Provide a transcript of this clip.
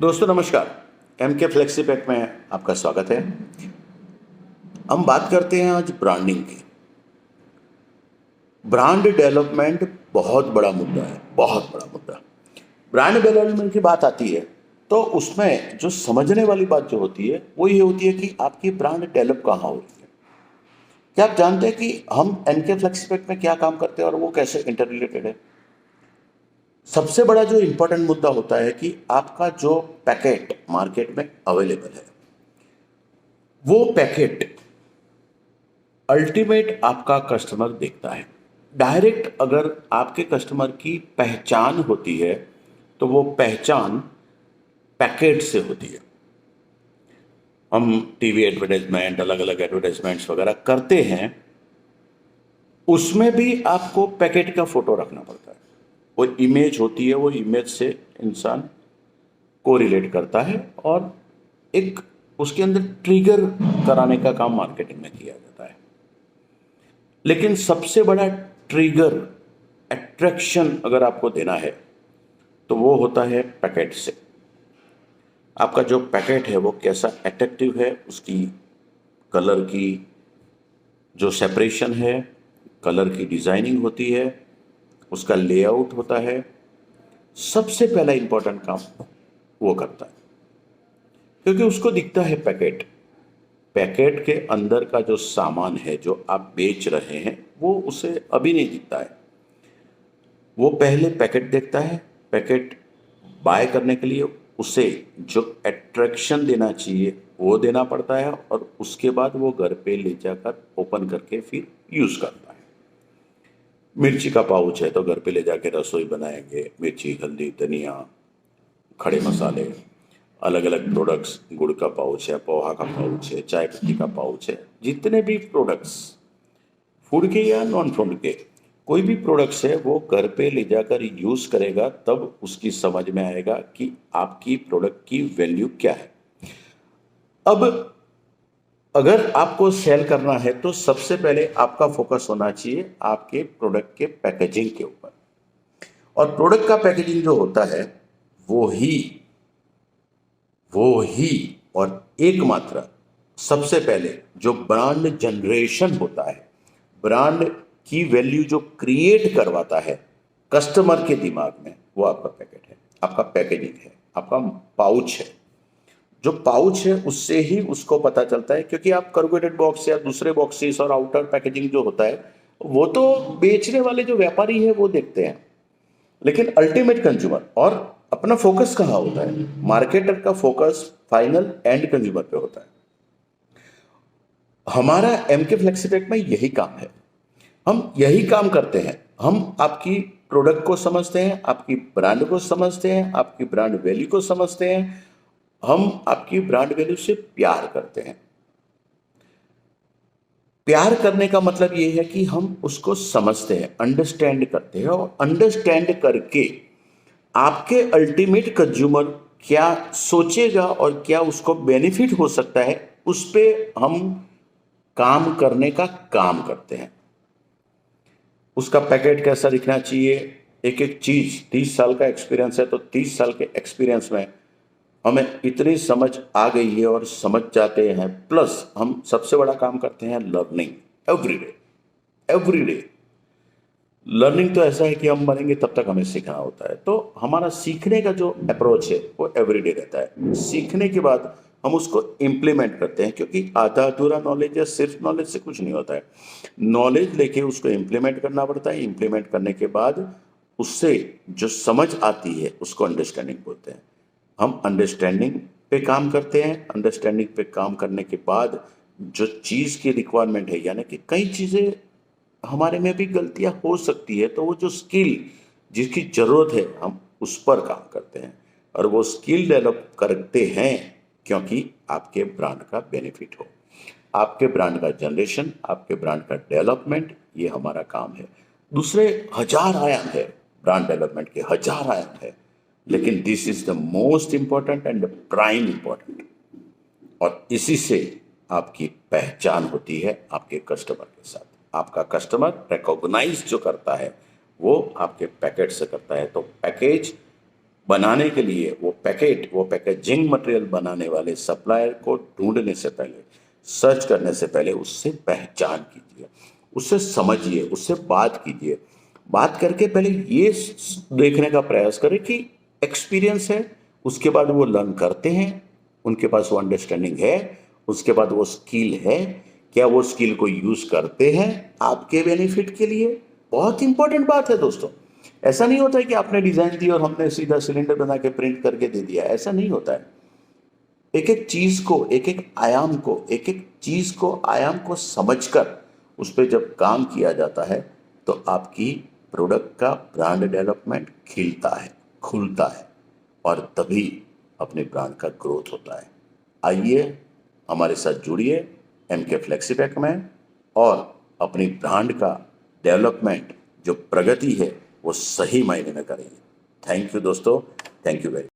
दोस्तों नमस्कार। एम के फ्लेक्सी पैक में आपका स्वागत है। हम बात करते हैं आज ब्रांडिंग की। ब्रांड डेवलपमेंट बहुत बड़ा मुद्दा है, बहुत बड़ा मुद्दा। ब्रांड डेवलपमेंट की बात आती है तो उसमें जो समझने वाली बात जो होती है वो ये होती है कि आपकी ब्रांड डेवलप कहाँ हो रही है। क्या आप जानते हैं कि हम एम के फ्लेक्सी पैक में क्या काम करते हैं और वो कैसे इंटर रिलेटेड है। सबसे बड़ा जो इंपॉर्टेंट मुद्दा होता है कि आपका जो पैकेट मार्केट में अवेलेबल है वो पैकेट अल्टीमेट आपका कस्टमर देखता है। डायरेक्ट अगर आपके कस्टमर की पहचान होती है तो वो पहचान पैकेट से होती है। हम टीवी एडवर्टाइजमेंट, अलग अलग एडवर्टाइजमेंट्स वगैरह करते हैं, उसमें भी आपको पैकेट का फोटो रखना पड़ता है। वो इमेज होती है, वो इमेज से इंसान को रिलेट करता है और एक उसके अंदर ट्रिगर कराने का काम मार्केटिंग में किया जाता है। लेकिन सबसे बड़ा ट्रिगर अट्रैक्शन अगर आपको देना है तो वो होता है पैकेट से। आपका जो पैकेट है वो कैसा अट्रैक्टिव है, उसकी कलर की जो सेपरेशन है, कलर की डिजाइनिंग होती है, उसका लेआउट होता है। सबसे पहला इंपॉर्टेंट काम वो करता है क्योंकि उसको दिखता है पैकेट। पैकेट के अंदर का जो सामान है जो आप बेच रहे हैं वो उसे अभी नहीं दिखता है। वो पहले पैकेट देखता है। पैकेट बाय करने के लिए उसे जो अट्रैक्शन देना चाहिए वो देना पड़ता है और उसके बाद वो घर पे ले जाकर ओपन करके फिर यूज करता है। मिर्ची का पाउच है तो घर पे ले जाके रसोई बनाएंगे। मिर्ची, हल्दी, धनिया, खड़े मसाले, अलग अलग प्रोडक्ट्स, गुड़ का पाउच है, पोहा का पाउच है, चाय पत्ती का पाउच है, जितने भी प्रोडक्ट्स फूड के या नॉन फूड के कोई भी प्रोडक्ट्स है वो घर पे ले जाकर यूज करेगा, तब उसकी समझ में आएगा कि आपकी प्रोडक्ट की वैल्यू क्या है। अब अगर आपको सेल करना है तो सबसे पहले आपका फोकस होना चाहिए आपके प्रोडक्ट के पैकेजिंग के ऊपर। और प्रोडक्ट का पैकेजिंग जो होता है वो ही और एकमात्र सबसे पहले जो ब्रांड जनरेशन होता है, ब्रांड की वैल्यू जो क्रिएट करवाता है कस्टमर के दिमाग में, वो आपका पैकेट है, आपका पैकेजिंग है, आपका पाउच है। जो पाउच है उससे ही उसको पता चलता है, क्योंकि आप करूगेटेड बॉक्स या दूसरे बॉक्सेस और आउटर पैकेजिंग जो होता है वो तो बेचने वाले जो व्यापारी है वो देखते हैं, लेकिन अल्टीमेट कंज्यूमर और अपना फोकस कहाँ होता है। मार्केटर का फोकस फाइनल एंड कंज्यूमर पे होता है। हमारा एमके फ्लेक्सीपैक में यही काम है। हम यही काम करते हैं। हम आपकी प्रोडक्ट को समझते हैं, आपकी ब्रांड को समझते हैं, आपकी ब्रांड वैल्यू को समझते हैं। हम आपकी ब्रांड वैल्यू से प्यार करते हैं। प्यार करने का मतलब ये है कि हम उसको समझते हैं, अंडरस्टैंड करते हैं, और अंडरस्टैंड करके आपके अल्टीमेट कंज्यूमर क्या सोचेगा और क्या उसको बेनिफिट हो सकता है उस पे हम काम करने का काम करते हैं। उसका पैकेट कैसा दिखना चाहिए, एक एक चीज, 30 साल का एक्सपीरियंस है तो 30 साल के एक्सपीरियंस में हमें इतनी समझ आ गई है और समझ जाते हैं। प्लस हम सबसे बड़ा काम करते हैं लर्निंग, एवरी डे लर्निंग। तो ऐसा है कि हम मरेंगे तब तक हमें सीखना होता है, तो हमारा सीखने का जो अप्रोच है वो एवरीडे रहता है। सीखने के बाद हम उसको इम्प्लीमेंट करते हैं, क्योंकि आधा अधूरा नॉलेज या सिर्फ नॉलेज से कुछ नहीं होता है। नॉलेज लेके उसको इम्प्लीमेंट करना पड़ता है। इम्प्लीमेंट करने के बाद उससे जो समझ आती है उसको अंडरस्टैंडिंग बोलते हैं। हम अंडरस्टैंडिंग पे काम करते हैं। अंडरस्टैंडिंग पे काम करने के बाद जो चीज़ की रिक्वायरमेंट है, यानी कि कई चीज़ें हमारे में भी गलतियां हो सकती है, तो वो जो स्किल जिसकी जरूरत है हम उस पर काम करते हैं और वो स्किल डेवलप करते हैं क्योंकि आपके ब्रांड का बेनिफिट हो, आपके ब्रांड का जनरेशन, आपके ब्रांड का डेवलपमेंट, ये हमारा काम है। दूसरे हजार आयाम है, ब्रांड डेवलपमेंट के हजार आयाम है, लेकिन this is the most important and prime important. और इसी से आपकी पहचान होती है आपके कस्टमर के साथ। आपका कस्टमर रिकॉग्नाइज जो करता है वो आपके पैकेट से करता है। तो पैकेज बनाने के लिए वो पैकेजिंग मटेरियल बनाने वाले सप्लायर को ढूंढने से पहले, सर्च करने से पहले उससे पहचान कीजिए, उससे समझिए, उससे बात कीजिए। बात करके पहले ये देखने का प्रयास करें कि एक्सपीरियंस है, उसके बाद वो लर्न करते हैं, उनके पास वो अंडरस्टैंडिंग है, उसके बाद वो स्किल है, क्या वो स्किल को यूज करते हैं आपके बेनिफिट के लिए। बहुत इंपॉर्टेंट बात है दोस्तों। ऐसा नहीं होता है कि आपने डिजाइन दी और हमने सीधा सिलेंडर बना के प्रिंट करके दे दिया, ऐसा नहीं होता है। एक एक चीज को, एक एक आयाम को, एक एक चीज को, आयाम को समझकर उस पर जब काम किया जाता है तो आपकी प्रोडक्ट का ब्रांड डेवलपमेंट खिलता है, खुलता है, और तभी अपने ब्रांड का ग्रोथ होता है। आइए हमारे साथ जुड़िए MK फ्लेक्सीपैक में, और अपनी ब्रांड का डेवलपमेंट, जो प्रगति है, वो सही मायने में करेंगे। थैंक यू दोस्तों, थैंक यू वेरी